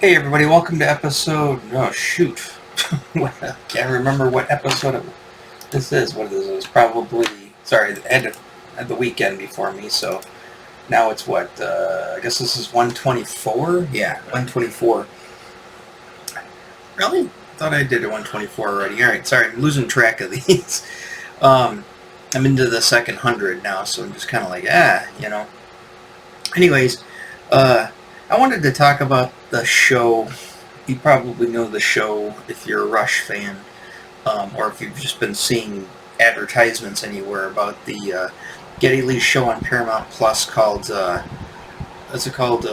Hey everybody, welcome to episode. Oh shoot, can't remember what episode this is. What this is? Probably sorry. I had the weekend before me, so now it's what? I guess this is 124. Yeah, 124. Really? Thought I did a 124 already. All right, sorry, I'm losing track of these. I'm into the second 100 now, so I'm just kind of like Anyways, I wanted to talk about the show. You probably know the show if you're a Rush fan, or if you've just been seeing advertisements anywhere about the Geddy Lee show on Paramount Plus called, what's it called?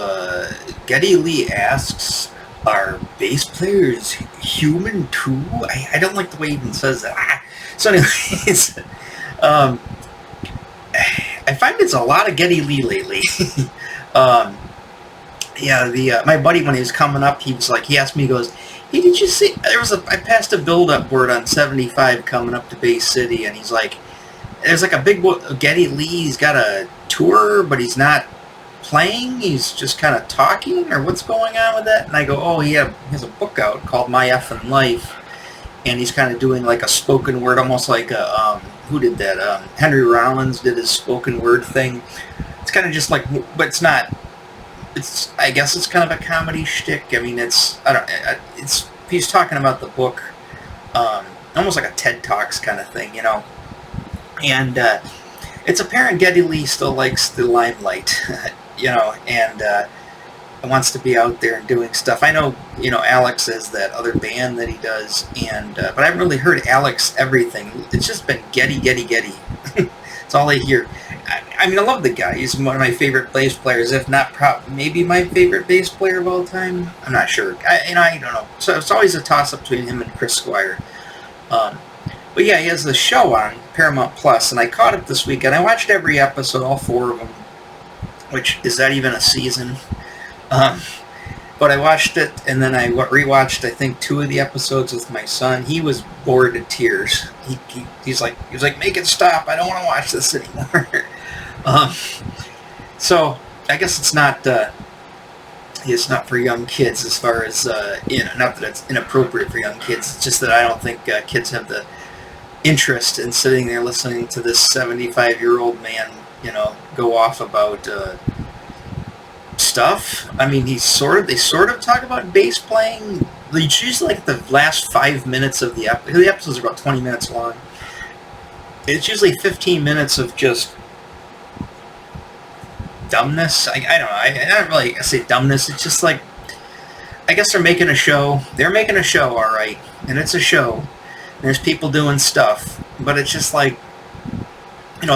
Geddy Lee Asks, Are bass players human too? I don't like the way he even says that. So anyways, I find it's a lot of Geddy Lee lately. um, my buddy, when he was coming up, he asked me, he goes, "Hey, did you see, I passed a build-up word on 75 coming up to Bay City," and he's like, there's like a big Geddy Lee, he's got a tour, but he's not playing, he's just kind of talking, or what's going on with that? And I go, oh, he has a book out called My Effin' Life, and he's kind of doing like a spoken word, almost like who did that? Henry Rollins did his spoken word thing. It's kind of just like, but it's not, I guess it's kind of a comedy shtick. I mean, he's talking about the book, almost like a TED Talks kind of thing, and it's apparent Geddy Lee still likes the limelight, and wants to be out there and doing stuff. I know, Alex has that other band that he does, but I haven't really heard Alex everything. It's just been Geddy. That's all I hear. I mean, I love the guy. He's one of my favorite bass players, if not maybe my favorite bass player of all time. I'm not sure. I don't know. So it's always a toss-up between him and Chris Squire. But yeah, he has the show on Paramount Plus, and I caught it this weekend. I watched every episode, all 4 of them, which, is that even a season? But I watched it, and then I rewatched, I think, 2 of the episodes with my son. He was bored to tears. He was like, make it stop. I don't want to watch this anymore. So I guess it's not for young kids, as far as not that it's inappropriate for young kids. It's just that I don't think kids have the interest in sitting there listening to this 75-year-old man, go off about stuff. I mean, they sort of talk about bass playing. It's usually like the last 5 minutes of the episode. The episodes are about 20 minutes long. It's usually 15 minutes of just dumbness. I don't know. I don't really say dumbness. It's just like, I guess they're making a show. They're making a show, all right, and it's a show. There's people doing stuff, but it's just like, they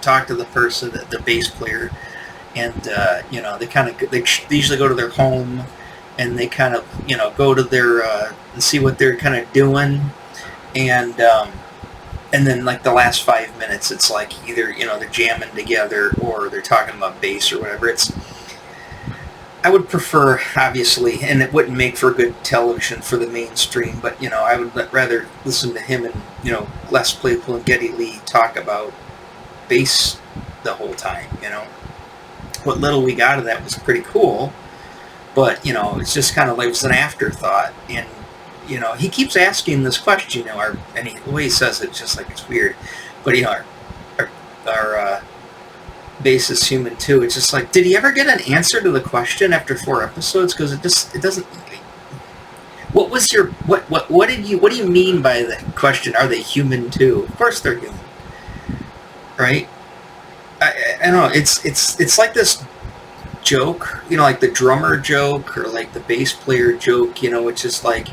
talk to the person, the bass player, and they usually go to their home, and they kind of go to their and see what they're kind of doing, and then like the last 5 minutes, it's like either they're jamming together or they're talking about bass or whatever. I would prefer, obviously, and it wouldn't make for good television for the mainstream, but I would rather listen to him and Les Claypool and Geddy Lee talk about bass the whole time. What little we got of that was pretty cool, but it's just kind of like, it was an afterthought. And he keeps asking this question, and the way he says it, just like, it's weird, but our bass is human too. It's just like, did he ever get an answer to the question after 4 episodes? Because it doesn't. What was your what do you mean by the question? Are they human too? Of course they're human, right? I don't know. It's like this joke, like the drummer joke or like the bass player joke. It's just like,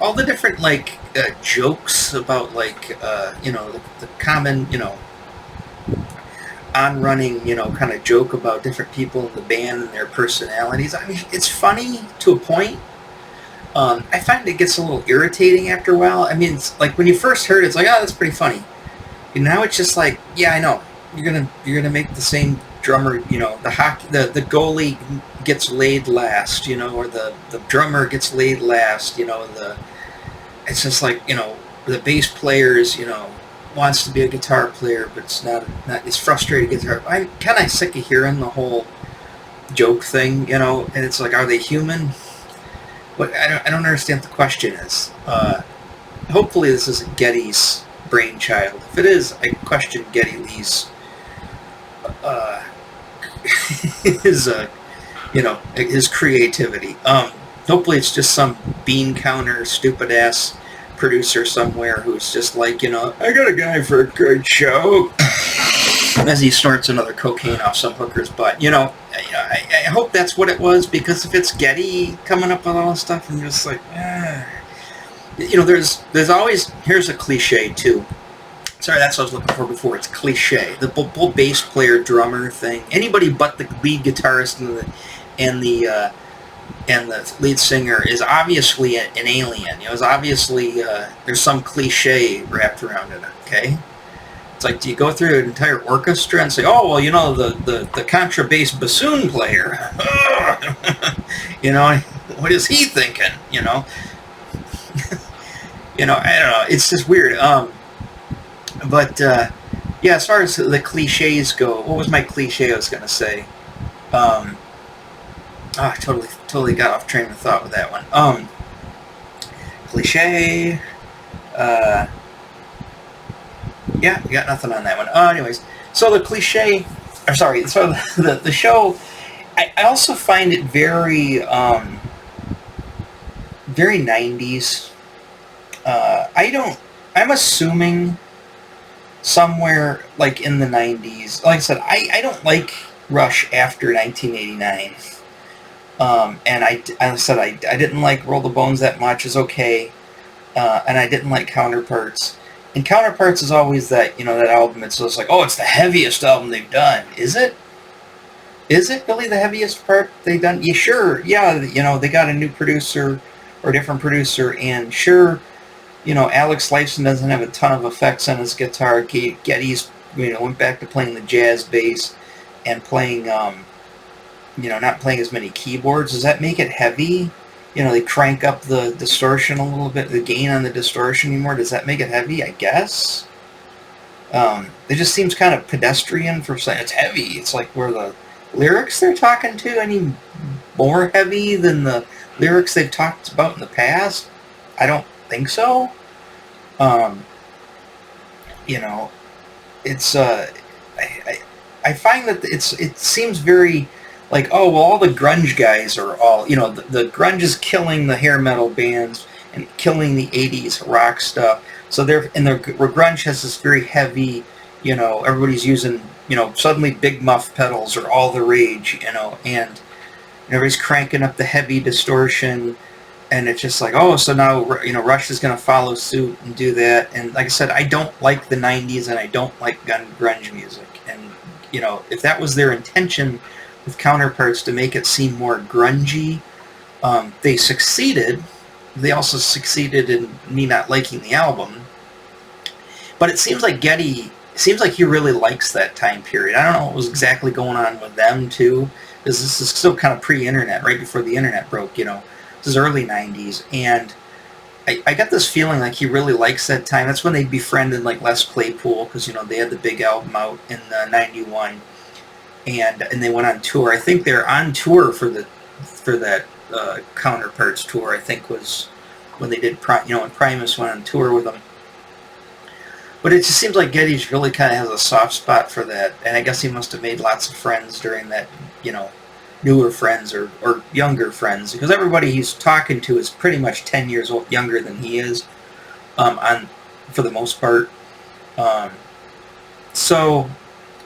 all the different like jokes about like the common on running kind of joke about different people in the band and their personalities. I mean, it's funny to a point. I find it gets a little irritating after a while. I mean, it's like when you first heard it, it's like, oh, that's pretty funny. And now it's just like, yeah, I know you're gonna make the same drummer. The goalie gets laid last, or the drummer gets laid last. It's just like the bass players, wants to be a guitar player, but it's not. It's frustrated guitar. I'm kind of sick of hearing the whole joke thing, you know, and it's like, are they human? What I don't understand what the question is. Hopefully this isn't Geddy's brainchild. If it is, I question Geddy Lee's uh, his his creativity. Hopefully it's just some bean counter stupid ass producer somewhere who's just like, I got a guy for a good show, as he snorts another cocaine off some hooker's butt. I hope that's what it was, because if it's Geddy coming up with all this stuff, I'm just like, there's always, here's a cliche too. Sorry, that's what I was looking for before. It's cliche. The whole bass player drummer thing. Anybody but the lead guitarist and the lead singer is obviously an alien. It's obviously there's some cliche wrapped around it. Okay, it's like, do you go through an entire orchestra and say, oh well, the contrabass bassoon player, what is he thinking? I don't know. It's just weird. But yeah, as far as the cliches go, what was my cliche I was going to say? I totally got off train of thought with that one. Cliche. Yeah, you got nothing on that one. Anyways, so the cliche, or sorry, so the show, I also find it very, very 90s. I'm assuming somewhere like in the 90s. Like I said, I don't like Rush after 1989. And I didn't like Roll the Bones that much. It's okay. And I didn't like Counterparts. And Counterparts is always that, that album. It's just like, oh, it's the heaviest album they've done. Is it? Is it really the heaviest part they've done? Yeah, sure. Yeah, they got a new producer or a different producer, and sure, Alex Lifeson doesn't have a ton of effects on his guitar. Geddy's, went back to playing the jazz bass and playing, not playing as many keyboards. Does that make it heavy? They crank up the distortion a little bit, the gain on the distortion anymore. Does that make it heavy? I guess. It just seems kind of pedestrian for saying it's heavy. It's like, were the lyrics they're talking to any more heavy than the lyrics they've talked about in the past? I don't think so. It's I find that it seems very like, oh well, all the grunge guys are all, the grunge is killing the hair metal bands and killing the 80s rock stuff. So the grunge has this very heavy, everybody's using, suddenly big muff pedals are all the rage, and everybody's cranking up the heavy distortion. And it's just like, oh, so now, Rush is going to follow suit and do that. And like I said, I don't like the 90s, and I don't like grunge music. And, if that was their intention with Counterparts, to make it seem more grungy, they succeeded. They also succeeded in me not liking the album. But it seems like he really likes that time period. I don't know what was exactly going on with them, too, because this is still kind of pre-internet, right before the internet broke, This is early 90s, and I got this feeling like he really likes that time. That's when they befriended like Les Claypool, because they had the big album out in 91, and they went on tour. I think they're on tour for that Counterparts tour. I think was when they did when Primus went on tour with them. But it just seems like Geddy's really kind of has a soft spot for that, and I guess he must have made lots of friends during that, newer friends or younger friends, because everybody he's talking to is pretty much 10 years younger than he is, for the most part. So,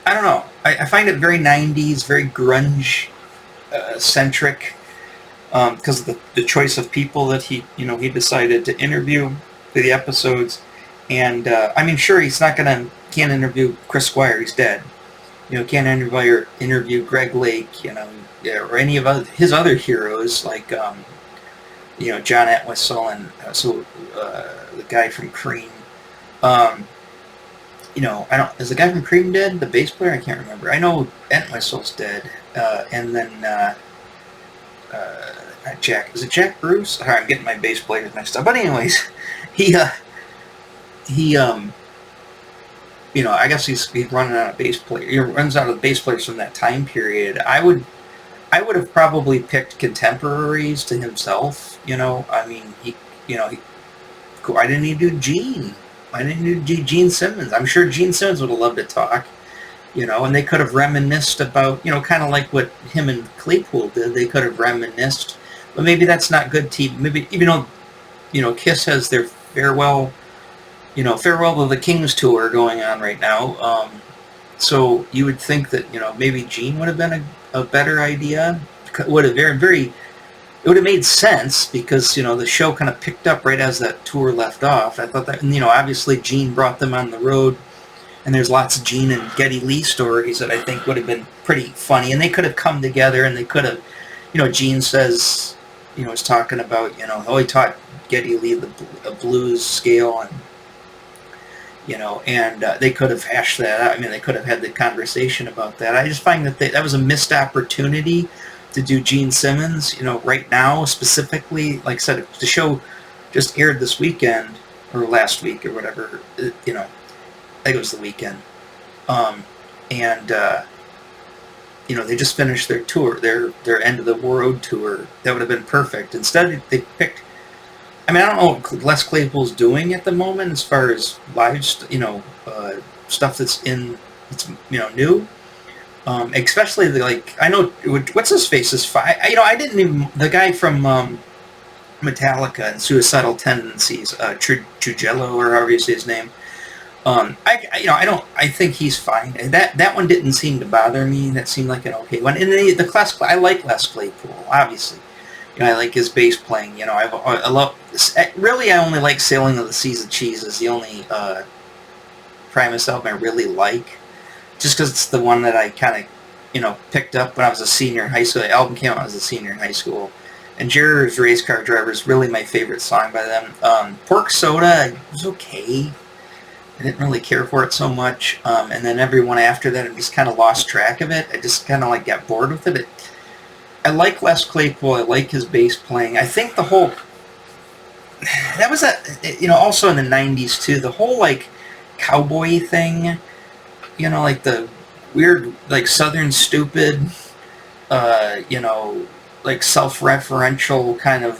I don't know. I find it very 90s, very grunge centric, because of the choice of people that he decided to interview for the episodes. And, sure, can't interview Chris Squire, he's dead. Can't interview Greg Lake, or any of his other heroes, like, John Entwistle and the guy from Cream. Is the guy from Cream dead? The bass player? I can't remember. I know Entwistle's dead. And then, Jack. Is it Jack Bruce? Sorry, I'm getting my bass players mixed up. But anyways, I guess he's running out of bass players. He runs out of bass players from that time period. I I would have probably picked contemporaries to himself. I mean, why didn't he do Gene? Why didn't he do Gene Simmons? I'm sure Gene Simmons would have loved to talk. And they could have reminisced about, kind of like what him and Claypool did. They could have reminisced, but maybe that's not good TV. Maybe, even though, Kiss has their farewell to the Kings tour going on right now. So you would think that, maybe Gene would have been a better idea. Would have it would have made sense because, the show kind of picked up right as that tour left off. I thought that, obviously Gene brought them on the road, and there's lots of Gene and Geddy Lee stories that I think would have been pretty funny, and they could have come together, and they could have, Gene says, was talking about, he taught Geddy Lee the blues scale, and, they could have hashed that out. I mean, they could have had the conversation about that. I just find that that was a missed opportunity to do Gene Simmons, right now specifically. Like I said, the show just aired this weekend, or last week, or whatever, I think it was the weekend. And they just finished their tour, their end of the road tour. That would have been perfect. Instead, they picked, I mean, I don't know what Les Claypool's doing at the moment as far as live, stuff that's new. Especially I know, what's his face is fine. I didn't even, the guy from Metallica and Suicidal Tendencies, Trujillo, or however you say his name. I think he's fine. That one didn't seem to bother me. That seemed like an okay one. And the classical, I like Les Claypool, obviously. I like his bass playing. I love. Really, I only like Sailing of the Seas of Cheese is the only Primus album I really like. Just because it's the one that I kind of, picked up when I was a senior in high school. The album came out when I was a senior in high school. And Jerry's Race Car Driver is really my favorite song by them. Pork Soda was okay. I didn't really care for it so much. And then everyone after that, I just kind of lost track of it. I just kind of got bored with it. I like Les Claypool. I like his bass playing. I think the whole... That was also in the 90s too. The whole, cowboy thing, the weird, Southern stupid, self-referential kind of,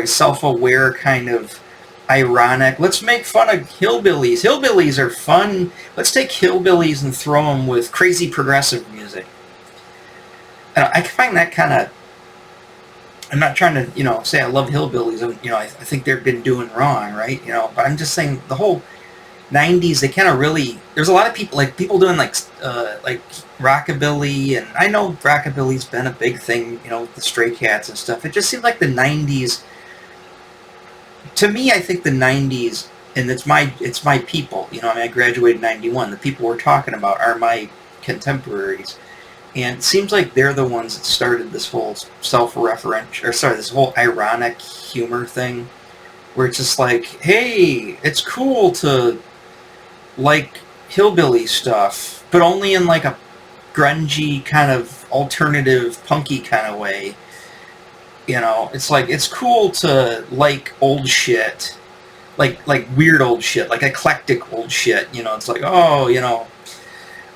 self-aware kind of ironic. Let's make fun of hillbillies. Hillbillies are fun. Let's take hillbillies and throw them with crazy progressive music. I find that kind of... I'm not trying to, say I love hillbillies. I think they've been doing wrong, right? But I'm just saying the whole 90s, they kind of really... There's a lot of people doing rockabilly, and I know rockabilly's been a big thing, with the Stray Cats and stuff. It just seemed like the 90s... To me, I think the 90s, and it's my people, I graduated in 91. The people we're talking about are my contemporaries. And it seems like they're the ones that started this whole this whole ironic humor thing, where it's just like, hey, it's cool to like hillbilly stuff, but only in a grungy kind of alternative punky kind of way. It's it's cool to like old shit, like weird old shit, like eclectic old shit. It's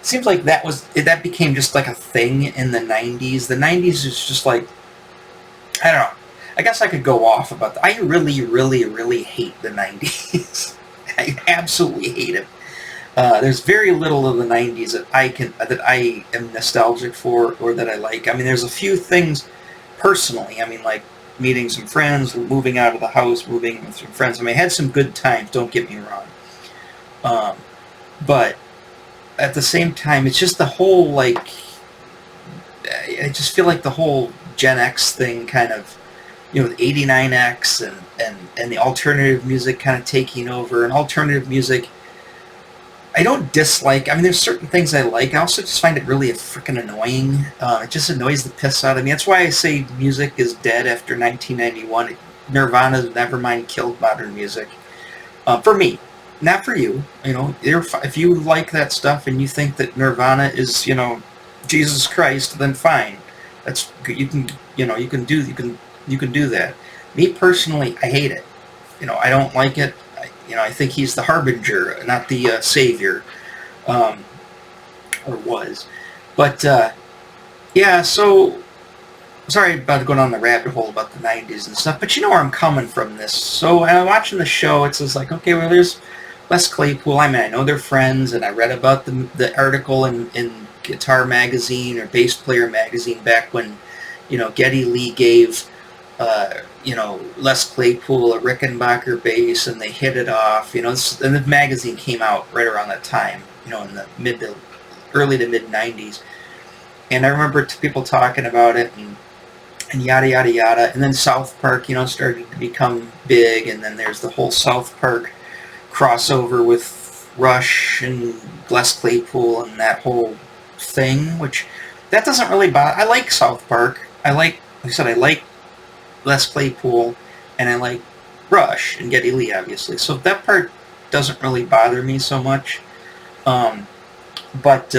seems like that became just a thing in the 90s. The 90s is just I don't know. I guess I could go off about that. I really, really, really hate the 90s. I absolutely hate it. There's very little of the 90s that I am nostalgic for or that I like. I mean, there's a few things personally. I mean, meeting some friends, moving out of the house, moving with some friends. I mean, I had some good times, don't get me wrong. But at the same time, it's just the whole, I just feel like the whole Gen X thing kind of, with 89X and the alternative music kind of taking over. And alternative music, I don't dislike. I mean, there's certain things I like. I also just find it really freaking annoying. It just annoys the piss out of me. That's why I say music is dead after 1991. Nirvana's Nevermind killed modern music. For me. Not for you, if you like that stuff and you think that Nirvana is, Jesus Christ, then fine. That's you can do that. Me personally, I hate it. I don't like it. I think he's the harbinger, not the savior, or was. But yeah, so sorry about going on the rabbit hole about the 90s and stuff, but you know where I'm coming from this. So I'm watching the show, it's just like, okay, well, there's Les Claypool. I mean, I know they're friends, and I read about the article in Guitar Magazine or Bass Player Magazine back when, Geddy Lee gave, Les Claypool a Rickenbacker bass, and they hit it off. And the magazine came out right around that time, in the early to mid 90s. And I remember people talking about it, and yada yada yada. And then South Park, started to become big, and then there's the whole South Park crossover with Rush and Les Claypool and that whole thing, which that doesn't really bother. I like South Park. Like I said, I like Les Claypool, and I like Rush and Geddy Lee, obviously. So that part doesn't really bother me so much. But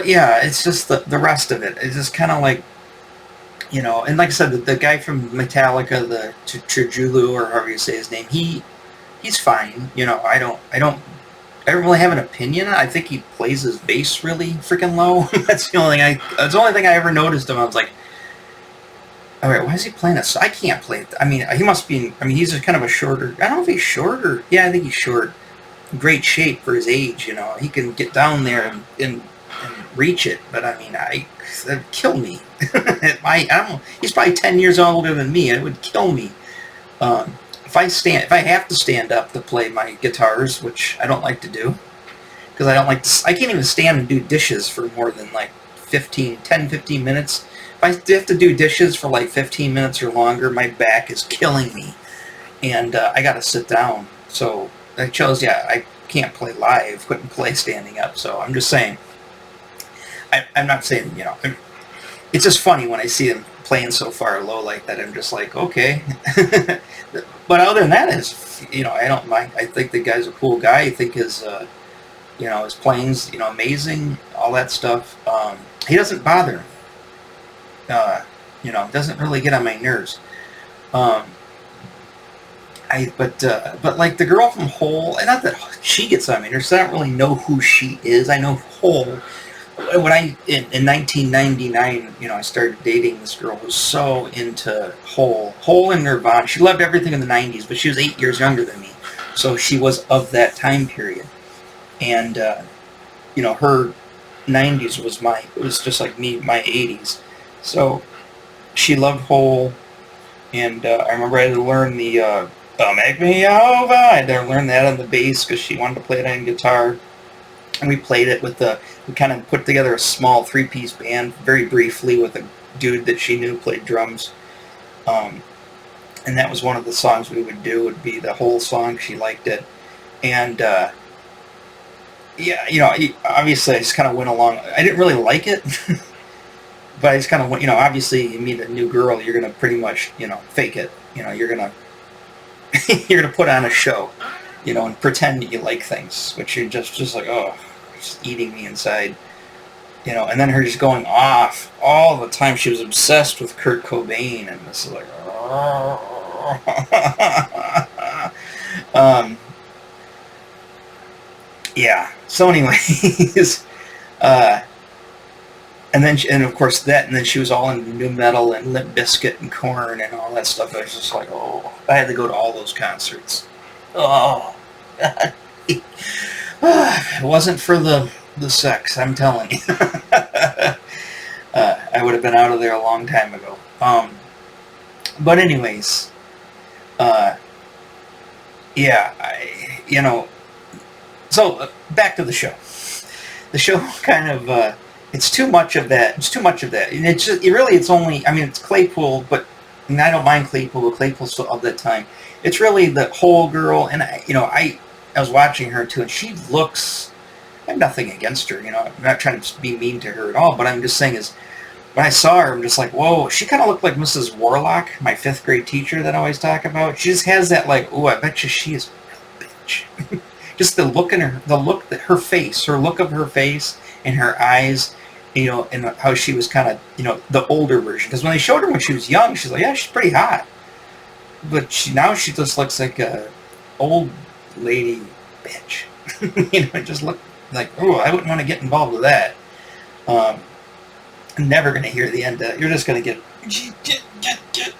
yeah, it's just the rest of it. It's just kind of like, and like I said, the guy from Metallica, the Trujillo, or however you say his name, he's fine. I don't really have an opinion. I think he plays his bass really freaking low. That's the only thing I ever noticed him. I was like, all right, why is he playing this? I can't play it. I mean, he must be. He's just kind of a shorter. I don't know if he's shorter. Yeah, I think he's short. Great shape for his age. He can get down there and reach it. But I mean, that'd kill me. I don't know. He's probably 10 years older than me. It would kill me. If I have to stand up to play my guitars, which I don't like to do, because I don't like to. I can't even stand and do dishes for more than like 10, 15 minutes. If I have to do dishes for like 15 minutes or longer, my back is killing me, and I got to sit down. So I chose, I can't play live, couldn't play standing up. So I'm just saying. I'm not saying, it's just funny when I see him playing so far low like that. I'm just like, okay. But other than that, I don't mind. I think the guy's a cool guy. I think his playing's, amazing, all that stuff. He doesn't bother me. Doesn't really get on my nerves. But like the girl from Hole, and not that she gets on my nerves, I don't really know who she is. I know Hole. When in 1999, I started dating this girl who was so into Hole and Nirvana. She loved everything in the 90s, but she was 8 years younger than me, so she was of that time period. And her 90s was just like me, my 80s. So she loved Hole, and I remember I had to learn the "Make Me Over." I had to learn that on the bass because she wanted to play it on guitar. And we played it we kind of put together a small 3-piece band very briefly with a dude that she knew played drums. And that was one of the songs we would do, would be the whole song. She liked it. And, obviously I just kind of went along. I didn't really like it, but I just kind of went, obviously you meet a new girl, you're going to pretty much, fake it. You're going to put on a show. And pretend that you like things, which you're just like, oh, it's eating me inside. And then her just going off all the time. She was obsessed with Kurt Cobain, and this is like, yeah. So anyways, and of course and then she was all into new metal and Limp Bizkit and Korn and all that stuff. I was just like, oh, I had to go to all those concerts. Oh, God. It wasn't for the sex, I'm telling you. I would have been out of there a long time ago. But anyways, so back to the show. The show kind of, it's too much of that. It's too much of that. And it's only, it's Claypool, but I don't mind Claypool, but Claypool's still of that time. It's really the whole girl, and I was watching her too, and she looks. I have nothing against her, I'm not trying to be mean to her at all, but I'm just saying is, when I saw her, I'm just like, whoa, she kind of looked like Mrs. Warlock, my 5th grade teacher that I always talk about. She just has that like, oh, I bet you she is a bitch. Just the look in her, her face, her look of her face and her eyes, and how she was kind of, the older version. Because when they showed her when she was young, she's like, yeah, she's pretty hot. But now she just looks like a old lady bitch. It just looked like, oh, I wouldn't want to get involved with that. I'm never going to hear the end of it. You're just going to get,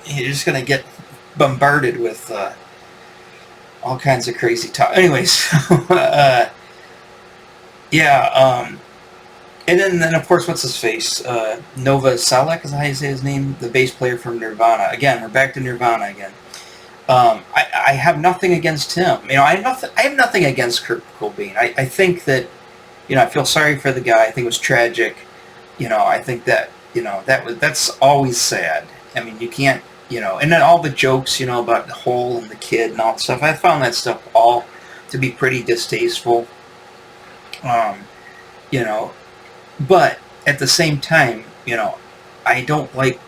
you're just going to get bombarded with all kinds of crazy talk. Anyways, yeah, and then of course, what's his face? Nova Selleck, is that how you say his name? The bass player from Nirvana. Again, we're back to Nirvana again. I have nothing against him. You know, I have nothing against Kurt Cobain. I think that, you know, I feel sorry for the guy. I think it was tragic. You know, I think that, you know, that's always sad. I mean, you can't, you know, and then all the jokes, you know, about the hole and the kid and all that stuff. I found that stuff all to be pretty distasteful. You know, but at the same time, you know, I don't like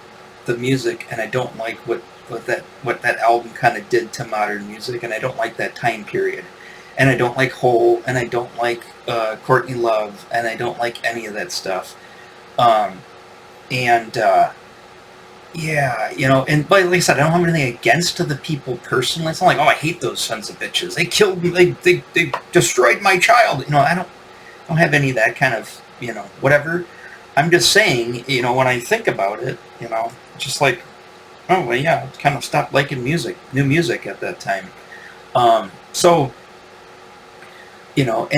the music, and I don't like what that album kind of did to modern music, and I don't like that time period, and I don't like Hole, and I don't like Courtney Love, and I don't like any of that stuff. Yeah, you know, and like I said, I don't have anything against the people personally. It's not like, oh, I hate those sons of bitches. They killed me. They destroyed my child. You know, I don't have any of that kind of, you know, whatever. I'm just saying, you know, when I think about it, you know, just like, oh, well, yeah, I kind of stopped liking new music at that time. So, you know,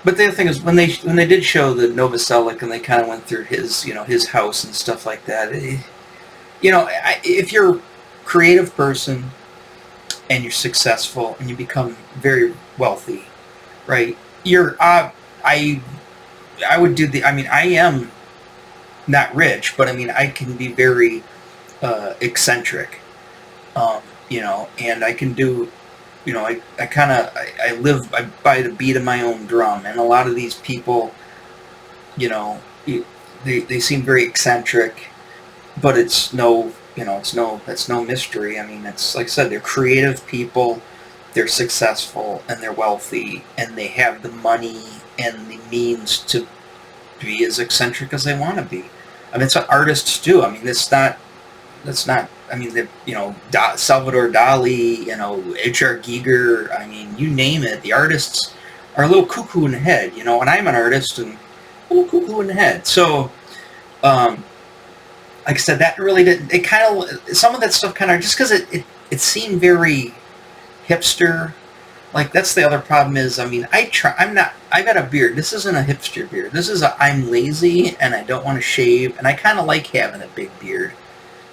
but the other thing is, when they did show the Nova Selleck, and they kind of went through his, you know, his house and stuff like that, you know, if you're a creative person and you're successful and you become very wealthy, right? I would do I mean, I am not rich, but I mean, I can be very eccentric, you know, and I can do, you know, I live by the beat of my own drum, and a lot of these people, you know, they seem very eccentric, but it's no, you know, it's no mystery. I mean, it's like I said, they're creative people, they're successful, and they're wealthy, and they have the money and the means to be as eccentric as they want to be. I mean, it's what artists do. I mean, that's not. I mean, you know, Salvador Dali, you know, H.R. Giger. I mean, you name it. The artists are a little cuckoo in the head, you know. And I'm an artist and a little cuckoo in the head. So, like I said, that really didn't. It kind of, some of that stuff kind of, just because it seemed very hipster. Like, that's the other problem is, I mean, I got a beard. This isn't a hipster beard. This is I'm lazy and I don't want to shave, and I kind of like having a big beard.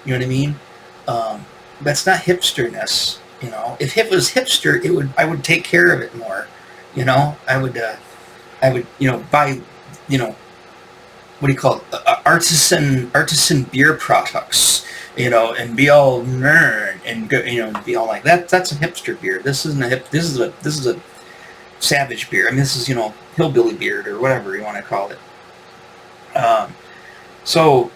You know what I mean? That's not hipsterness. You know, if it was hipster, I would take care of it more. You know, I would, you know, buy, you know, what do you call it? Artisan beer products. You know, and be all nerd and go, you know, be all like that. That's a hipster beard. This isn't a hip. This is a savage beard. I mean, this is, you know, hillbilly beard or whatever you want to call it. So,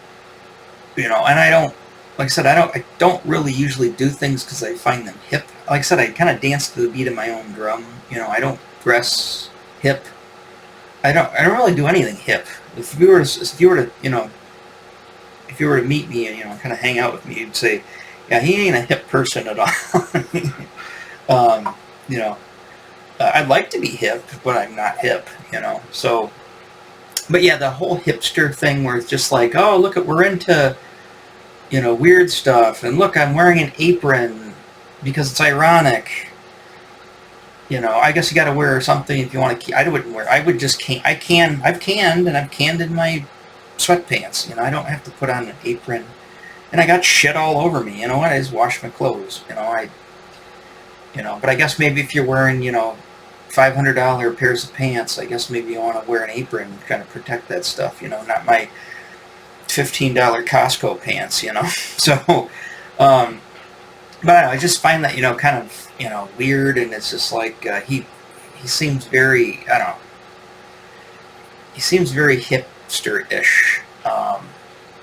you know, and I don't, like I said, I don't really usually do things because I find them hip. Like I said, I kind of dance to the beat of my own drum. You know, I don't dress hip. I don't really do anything hip. If you were to, you know, if you were to meet me and, you know, kind of hang out with me, you'd say, yeah, he ain't a hip person at all. You know, I'd like to be hip, but I'm not hip, you know. So, but yeah, the whole hipster thing where it's just like, oh, look, we're into, you know, weird stuff, and look, I'm wearing an apron because it's ironic. You know, I guess you got to wear something if you want to. I wouldn't wear. I would just can. I've canned in my sweatpants. You know, I don't have to put on an apron. And I got shit all over me. You know what? I just wash my clothes. You know, but I guess maybe if you're wearing, you know, $500 pairs of pants, I guess maybe you want to wear an apron to kind of protect that stuff. You know, not my $15 Costco pants. You know, so. But I don't know, I just find that, you know, kind of, you know, weird, and it's just like he seems very, I don't know, he seems very hipster-ish,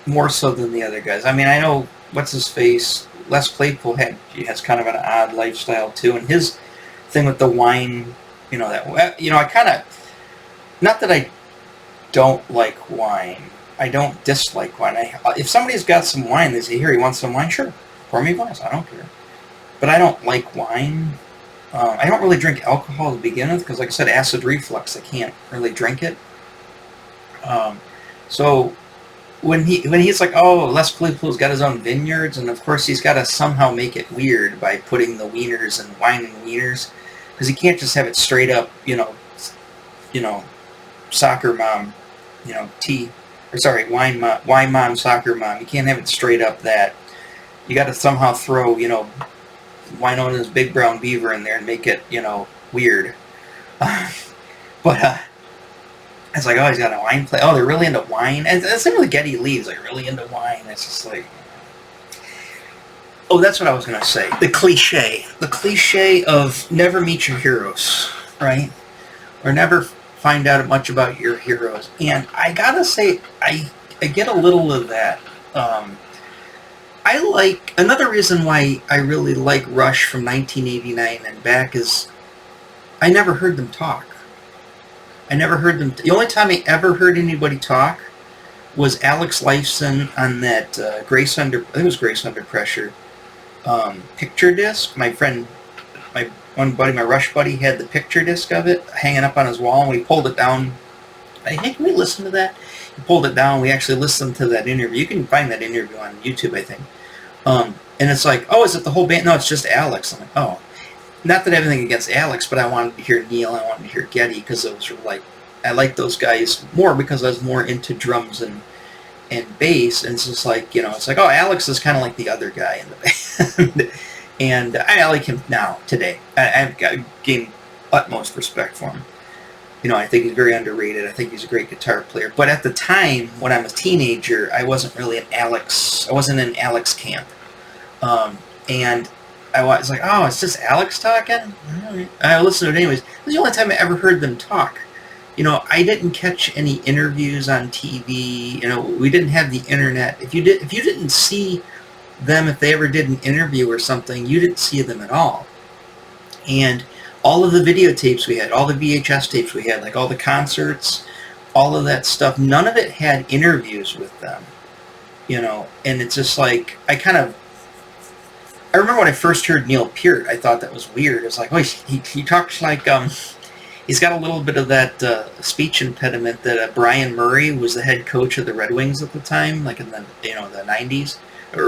more so than the other guys. I mean, I know, what's his face, Les Claypool has kind of an odd lifestyle too, and his thing with the wine, you know, that, you know, I kind of, not that I don't like wine, I don't dislike wine. If somebody's got some wine, they say, here, you want some wine? Sure. Pour me a glass, I don't care. But I don't like wine. I don't really drink alcohol to begin with because, like I said, acid reflux, I can't really drink it. So, when he's like, oh, Les Claypool's got his own vineyards, and of course he's got to somehow make it weird by putting the wieners and wine and wieners, because he can't just have it straight up, soccer mom, wine mom, soccer mom. You can't have it straight up that. You got to somehow throw, Winona's Big Brown Beaver in there and make it, weird. But it's like, oh, he's got a wine play. Oh, they're really into wine. And it's same with Geddy Lee. He's like really into wine. It's just like, oh, that's what I was going to say. The cliche of never meet your heroes, right? Or never find out much about your heroes. And I gotta say, I get a little of that. Another reason why I really like Rush from 1989 and back is I never heard them talk. The only time I ever heard anybody talk was Alex Lifeson on that Grace Under Pressure picture disc. My Rush buddy had the picture disc of it hanging up on his wall, and we pulled it down. Hey, can we listen to that? He pulled it down. We actually listened to that interview. You can find that interview on YouTube, I think. And it's like, oh, is it the whole band? No, it's just Alex. I'm like, oh. Not that I have anything against Alex, but I wanted to hear Neil, I wanted to hear Geddy, because it was sort of like, I like those guys more because I was more into drums and bass, and it's just like, it's like, oh, Alex is kind of like the other guy in the band. And I like him now, today. I've gained utmost respect for him. I think he's very underrated. I think he's a great guitar player. But at the time, when I was a teenager, I wasn't really I wasn't in Alex camp. And I was like, oh, it's just Alex talking? All right. I listened to it anyways. It was the only time I ever heard them talk. I didn't catch any interviews on TV. We didn't have the internet. If you didn't see them, if they ever did an interview or something, you didn't see them at all. And all of the videotapes we had, all the VHS tapes we had, like all the concerts, all of that stuff, none of it had interviews with them. And it's just like, I remember when I first heard Neil Peart, I thought that was weird. It was like, oh, he talks like, he's got a little bit of that speech impediment that Brian Murray was the head coach of the Red Wings at the time, like in the the 90s, the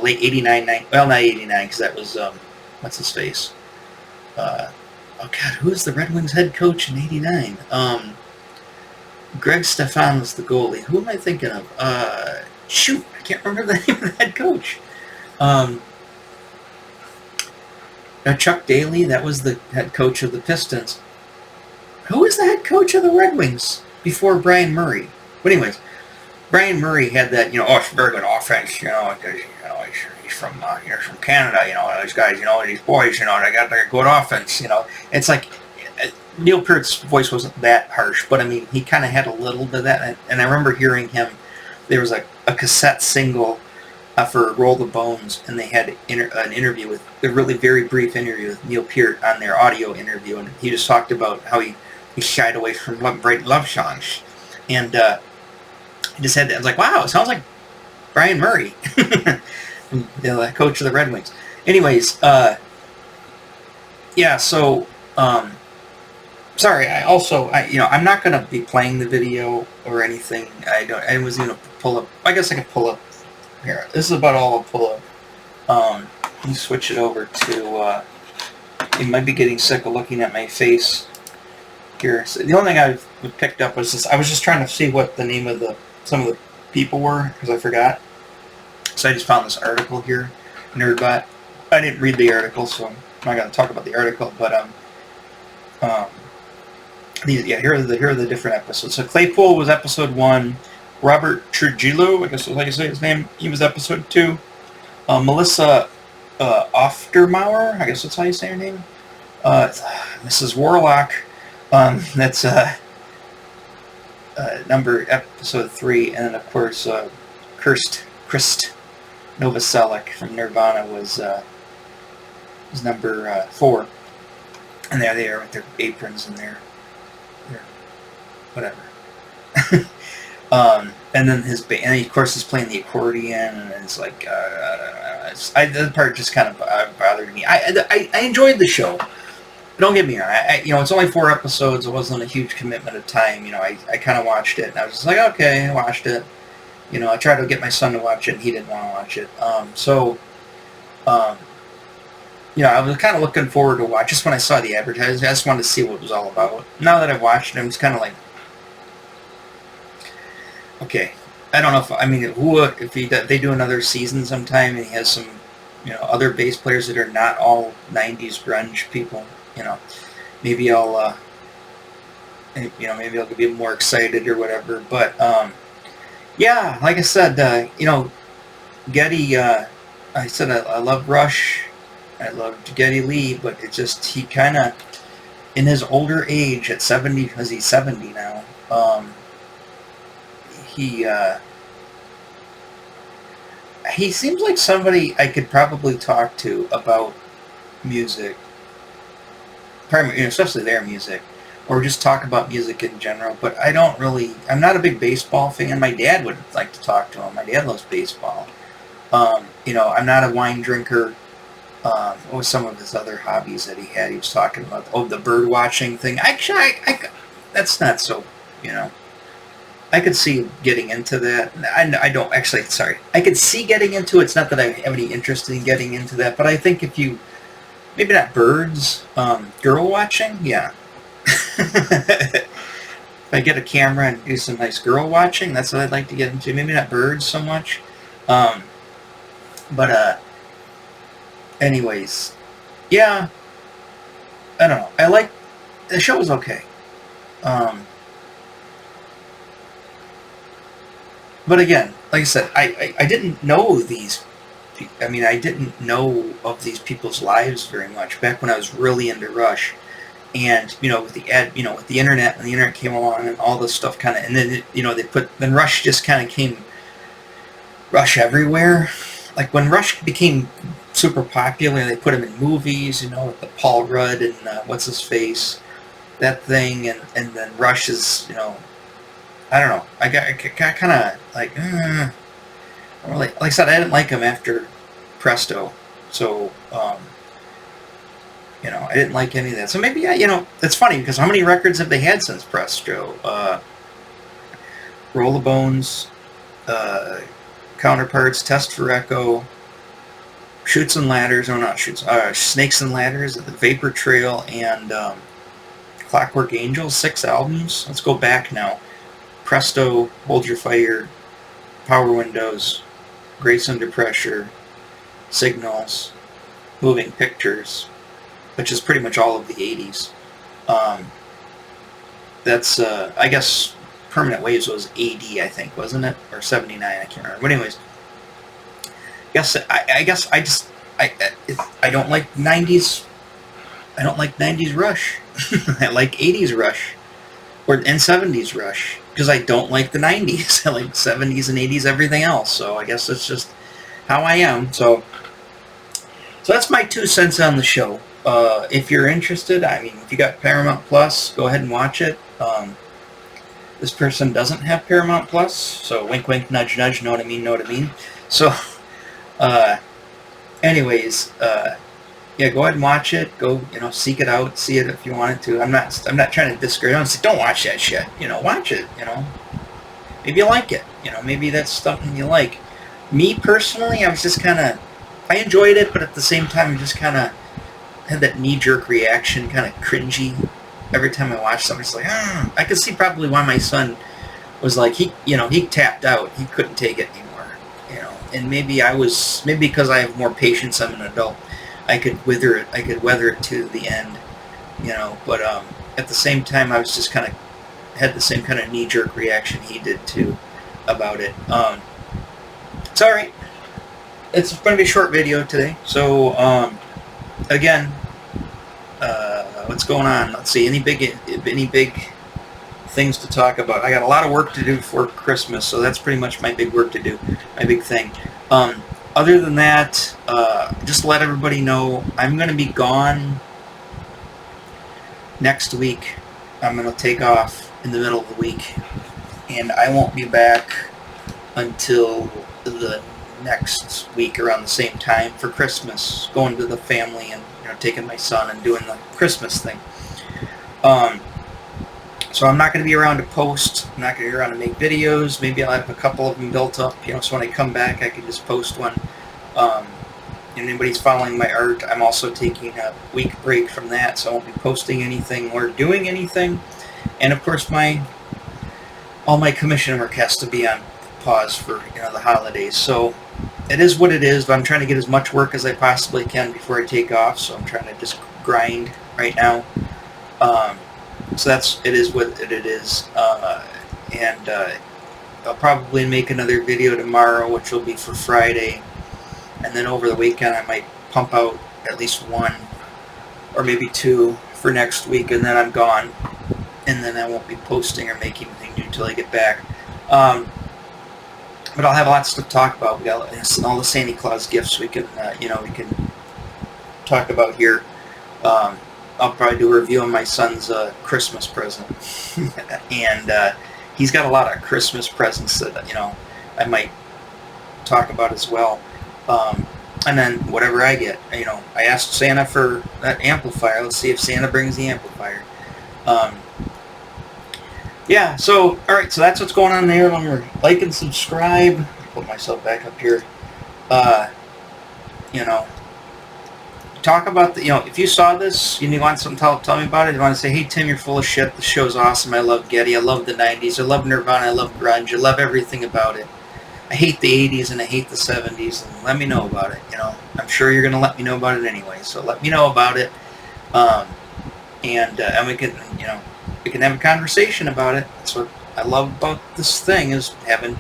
late 89, well, not 89, because that was, what's his face? Oh God, who was the Red Wings head coach in 89? Greg Stefan was the goalie. Who am I thinking of? Shoot, I can't remember the name of the head coach. Chuck Daly, that was the head coach of the Pistons. Who was the head coach of the Red Wings before Brian Murray? But anyways, Brian Murray had that, it's very good offense, because, he's from Canada, these guys, these boys, they got their good offense, It's like, Neil Peart's voice wasn't that harsh, but I mean, he kind of had a little bit of that, and I remember hearing him, there was a cassette single for Roll the Bones, and they had an interview with, a really very brief interview with Neil Peart on their audio interview, and he just talked about how he shied away from great love songs, and he just had that. I was like, wow, it sounds like Brian Murray, the coach of the Red Wings. Anyways, yeah, so, sorry, I'm not going to be playing the video or anything. I was going to pull up, I guess I could pull up. Here, this is about all I'll pull up. Let me switch it over to, you might be getting sick of looking at my face here. So the only thing I picked up was this, I was just trying to see what the name of some of the people were, because I forgot. So I just found this article here, Nerdbot. I didn't read the article, so I'm not going to talk about the article, but, here are the different episodes. So Claypool was episode 1. Robert Trujillo, I guess that's how you say his name, he was episode 2. Melissa Oftermauer, I guess that's how you say her name. Mrs. Warlock, that's episode 3. And then, of course, Krist Novoselic from Nirvana was number 4. And there they are with their aprons and their whatever. And then and of course he's playing the accordion, and it's like, that part just kind of bothered me. I enjoyed the show. Don't get me wrong. It's only 4 episodes. It wasn't a huge commitment of time. I kind of watched it, and I was just like, okay, I watched it. You know, I tried to get my son to watch it, and he didn't want to watch it. Um, you know, I was kind of looking forward to watch. Just when I saw the advertising, I just wanted to see what it was all about. Now that I've watched it, I'm just kind of like, okay. I don't know if, I mean, if they do another season sometime, and he has some, you know, other bass players that are not all '90s grunge people, you know, maybe I'll, you know, maybe I'll be more excited or whatever. But yeah, like I said, you know, Geddy. I said I love Rush. I loved Geddy Lee, but it just, he kind of, in his older age, at 70, because he's 70 now, he seems like somebody I could probably talk to about music, you know, especially their music, or just talk about music in general. But I don't really, I'm not a big baseball fan. My dad would like to talk to him. My dad loves baseball. You know, I'm not a wine drinker. What was some of his other hobbies that he had? He was talking about, oh, the bird watching thing. Actually, that's not so, you know. I could see getting into that. I don't, actually, sorry. I could see getting into it. It's not that I have any interest in getting into that, but I think if you, maybe not birds, girl watching, yeah. If I get a camera and do some nice girl watching, that's what I'd like to get into. Maybe not birds so much. Anyways, yeah, I don't know. I like, the show was okay. But again, like I said, I didn't know these. I mean, I didn't know of these people's lives very much back when I was really into Rush, and you know, with the with the internet, and the internet came along, and all this stuff kind of, and then you know, then Rush just kind of came, Rush everywhere. Like when Rush became super popular, they put him in movies, you know, with the Paul Rudd and what's his face, that thing, and then Rush is, you know, I don't know. I got kind of like, really, like I said, I didn't like him after Presto, so you know, I didn't like any of that. So maybe, you know, it's funny because how many records have they had since Presto? Roll the Bones, Counterparts, Test for Echo, Shoots and Ladders, or not Shoots, Snakes and Ladders, The Vapor Trail, and Clockwork Angel. 6 albums. Let's go back now. Presto, Hold Your Fire, Power Windows, Grace Under Pressure, Signals, Moving Pictures, which is pretty much all of the 80s. That's, I guess, Permanent Waves was 80, I think, wasn't it? Or 79, I can't remember. But anyways, I guess I don't like 90s. I don't like 90s Rush. I like 80s Rush, and 70s Rush, because I don't like the 90s. I like 70s and 80s everything else. So I guess that's just how I am. So that's my 2 cents on the show. If you're interested, I mean, if you got Paramount Plus, go ahead and watch it. This person doesn't have Paramount Plus, so wink, wink, nudge, nudge. Know what I mean? Know what I mean? So, anyways, yeah, go ahead and watch it. Go, you know, seek it out, see it if you wanted to. I'm not trying to discourage. I don't say don't watch that shit. You know, watch it. You know, maybe you like it. You know, maybe that's something you like. Me personally, I was just kind of, I enjoyed it, but at the same time, I just kind of had that knee-jerk reaction, kind of cringy. Every time I watched something, it's like, I could see probably why my son was like, he tapped out. He couldn't take it anymore, you know. And maybe because I have more patience, I'm an adult, I could weather it to the end, you know. But at the same time, I was just kind of had the same kind of knee-jerk reaction he did too about it. It's all right. It's going to be a short video today, so again. What's going on? Let's see. Any big things to talk about? I got a lot of work to do for Christmas, so that's pretty much my big work to do. My big thing. Other than that, just let everybody know I'm going to be gone next week. I'm going to take off in the middle of the week, and I won't be back until the next week around the same time for Christmas, going to the family and taking my son and doing the Christmas thing. So I'm not going to be around to post. I'm not going to be around to make videos. Maybe I'll have a couple of them built up, so when I come back I can just post one. And anybody's following my art, I'm also taking a week break from that, so I won't be posting anything or doing anything. And of course all my commission work has to be on pause for the holidays. So it is what it is, but I'm trying to get as much work as I possibly can before I take off, so I'm trying to just grind right now. So it is what it is. And I'll probably make another video tomorrow, which will be for Friday. And then over the weekend I might pump out at least one or maybe two for next week, and then I'm gone. And then I won't be posting or making anything new until I get back. But I'll have lots to talk about. We got all the Santa Claus gifts we can talk about here. I'll probably do a review on my son's Christmas present. And he's got a lot of Christmas presents that I might talk about as well. And then whatever I get, I asked Santa for that amplifier. Let's see if Santa brings the amplifier. Yeah, so, alright, so that's what's going on there. Remember, like and subscribe. Put myself back up here. Talk about if you saw this and you want something to tell me about it, you want to say, hey Tim, you're full of shit, the show's awesome, I love Geddy, I love the 90s, I love Nirvana, I love grunge, I love everything about it. I hate the 80s and I hate the 70s, and let me know about it. I'm sure you're going to let me know about it anyway, so let me know about it. And we can, we can have a conversation about it. That's what I love about this thing, is having,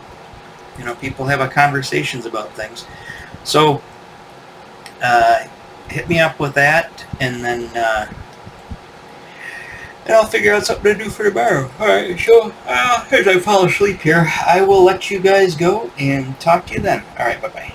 people have conversations about things. So, hit me up with that, and then I'll figure out something to do for tomorrow. Alright, so as I fall asleep here, I will let you guys go and talk to you then. Alright, bye-bye.